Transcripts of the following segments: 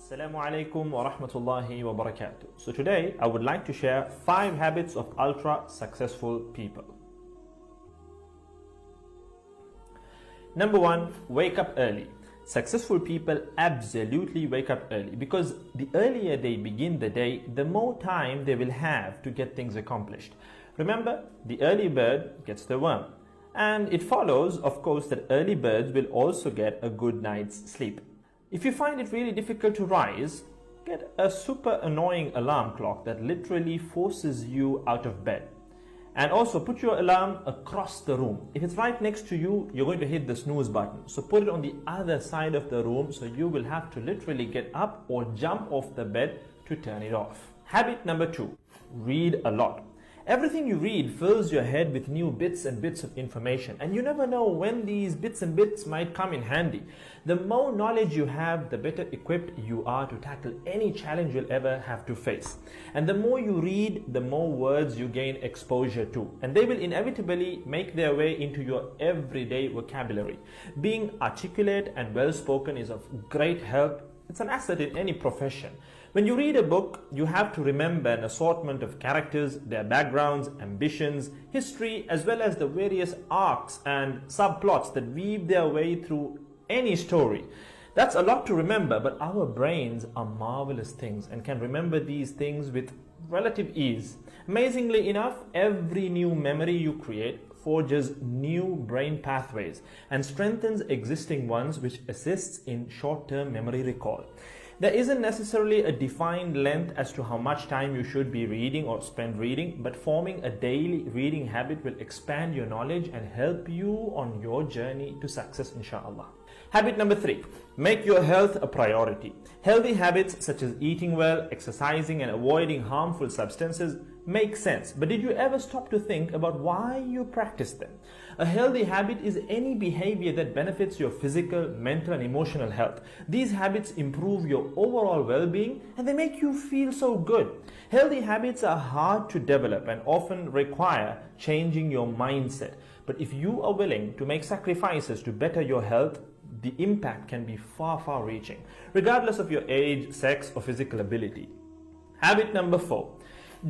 Assalamu alaikum wa rahmatullahi wa barakatuh. So today I would like to share 5 habits of ultra successful people. Number 1, wake up early. Successful people absolutely wake up early because the earlier they begin the day, the more time they will have to get things accomplished. Remember, the early bird gets the worm. And it follows, of course, that early birds will also get a good night's sleep. If you find it really difficult to rise, get a super annoying alarm clock that literally forces you out of bed. And also put your alarm across the room. If it's right next to you, you're going to hit the snooze button. So put it on the other side of the room so you will have to literally get up or jump off the bed to turn it off. Habit number 2, read a lot. Everything you read fills your head with new bits and bits of information, and you never know when these bits and bits might come in handy. The more knowledge you have, the better equipped you are to tackle any challenge you'll ever have to face. And the more you read, the more words you gain exposure to, and they will inevitably make their way into your everyday vocabulary. Being articulate and well-spoken is of great help. It's an asset in any profession. When you read a book, you have to remember an assortment of characters, their backgrounds, ambitions, history, as well as the various arcs and subplots that weave their way through any story. That's a lot to remember, but our brains are marvelous things and can remember these things with relative ease. Amazingly enough, every new memory you create forges new brain pathways and strengthens existing ones, which assists in short-term memory recall. There isn't necessarily a defined length as to how much time you should be reading or spend reading, but forming a daily reading habit will expand your knowledge and help you on your journey to success, inshallah. Habit number 3, make your health a priority. Healthy habits such as eating well, exercising, and avoiding harmful substances make sense, but did you ever stop to think about why you practice them? A healthy habit is any behavior that benefits your physical, mental, and emotional health. These habits improve your overall well-being and they make you feel so good. Healthy habits are hard to develop and often require changing your mindset. But if you are willing to make sacrifices to better your health, the impact can be far reaching, regardless of your age, sex, or physical ability. Habit number 4.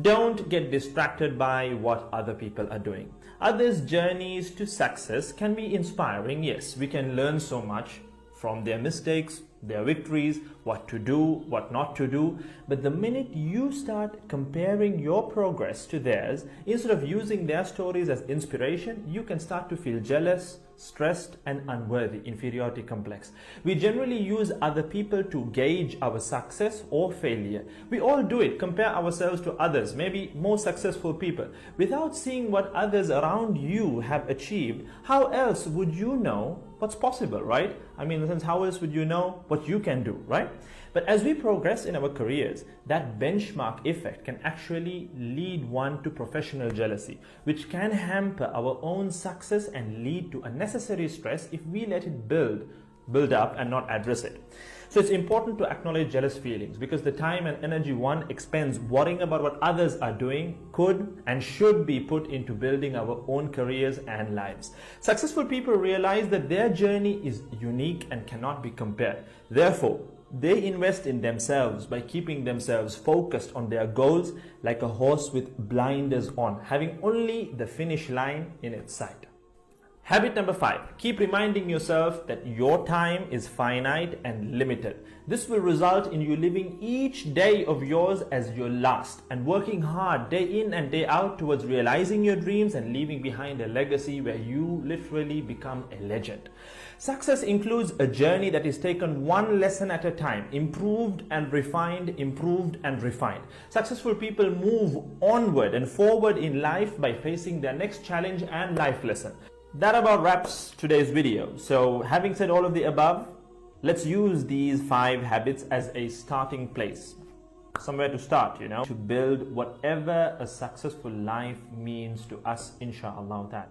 Don't get distracted by what other people are doing. Others' journeys to success can be inspiring. Yes, we can learn so much from their mistakes, their victories, what to do, what not to do. But the minute you start comparing your progress to theirs, instead of using their stories as inspiration, you can start to feel jealous, stressed, and unworthy, inferiority complex. We generally use other people to gauge our success or failure. We all do it, compare ourselves to others, maybe more successful people. Without seeing what others around you have achieved, how else would you know what's possible, right? I mean, in the sense, how else would you know what you can do, right? But as we progress in our careers, that benchmark effect can actually lead one to professional jealousy, which can hamper our own success and lead to unnecessary stress if we let it build up and not address it. So it's important to acknowledge jealous feelings because the time and energy one expends worrying about what others are doing could and should be put into building our own careers and lives. Successful people realize that their journey is unique and cannot be compared. Therefore, they invest in themselves by keeping themselves focused on their goals like a horse with blinders on, having only the finish line in its sight. Habit number 5, keep reminding yourself that your time is finite and limited. This will result in you living each day of yours as your last and working hard day in and day out towards realizing your dreams and leaving behind a legacy where you literally become a legend. Success includes a journey that is taken one lesson at a time, improved and refined, improved and refined. Successful people move onward and forward in life by facing their next challenge and life lesson. That about wraps today's video. So having said all of the above, let's use these 5 habits as a starting place. Somewhere to start, to build whatever a successful life means to us, inshallah.